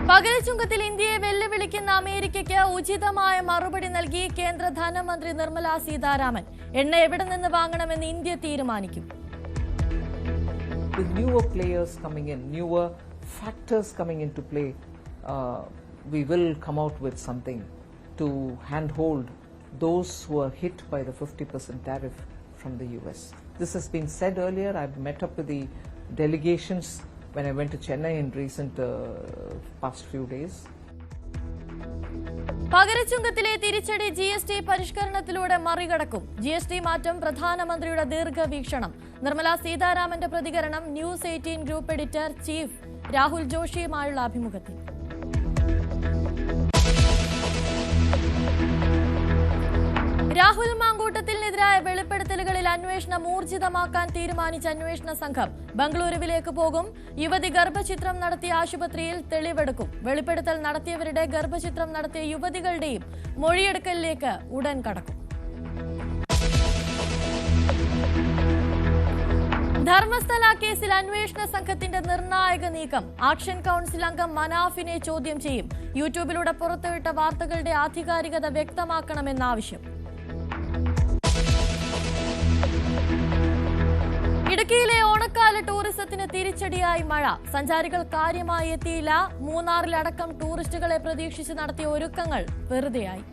പകരച്ചുങ്കത്തിൽ ഇന്ത്യയെ വെല്ലുവിളിക്കുന്ന അമേരിക്കയ്ക്ക് ഉചിതമായ മറുപടി നൽകി കേന്ദ്ര ധനമന്ത്രി നിർമ്മല സീതാരാമൻ. എണ്ണ എവിടെ നിന്ന് വാങ്ങണമെന്ന് ഇന്ത്യ തീരുമാനിക്കും. With newer players coming in, newer factors coming into play, we will come out with something to handhold those who are hit by the 50% tariff from the US. This has been said earlier. I've met up with the delegations when I went to Chennai in recent past few days. പകരച്ചുങ്കത്തിലെ തിരിച്ചടി GST പരിഷ്കരണത്തിലൂടെ മറികടക്കും. GST മാറ്റം പ്രധാനമന്ത്രിയുടെ ദീർഘവീക്ഷണം. നിർമ്മല സീതാരാമന്റെ പ്രതികരണം news 18 group editor chief Rahul ജോഷിയുമായുള്ള അഭിമുഖത്തിൽ. രാഹുൽ മാങ്കൂട്ടത്തിനെതിരായ വെളിപ്പെടുത്തലുകളിൽ അന്വേഷണം ഊർജിതമാക്കാൻ തീരുമാനിച്ച അന്വേഷണ സംഘം ബംഗളൂരുവിലേക്ക് പോകും. യുവതി ഗർഭചിത്രം നടത്തിയ ആശുപത്രിയിൽ തെളിവെടുക്കും. വെളിപ്പെടുത്തൽ നടത്തിയവരുടെ ഗർഭചിത്രം നടത്തിയ യുവതികളുടെയും മൊഴിയെടുക്കലിലേക്ക് ഉടൻ കടക്കും. ധർമ്മസ്ഥല കേസിൽ അന്വേഷണ സംഘത്തിന്റെ നിർണായക നീക്കം. ആക്ഷൻ കൌൺസിൽ അംഗം മനാഫിനെ ചോദ്യം ചെയ്യും. യൂട്യൂബിലൂടെ പുറത്തുവിട്ട വാർത്തകളുടെ ആധികാരികത വ്യക്തമാക്കണമെന്നാവശ്യം. ഇടുക്കിയിലെ ഓണക്കാല ടൂറിസത്തിന് തിരിച്ചടിയായി മഴ. സഞ്ചാരികൾ കാര്യമായി എത്തിയില്ല. മൂന്നാറിലടക്കം ടൂറിസ്റ്റുകളെ പ്രതീക്ഷിച്ച് നടത്തിയ ഒരുക്കങ്ങൾ വെറുതെയായി.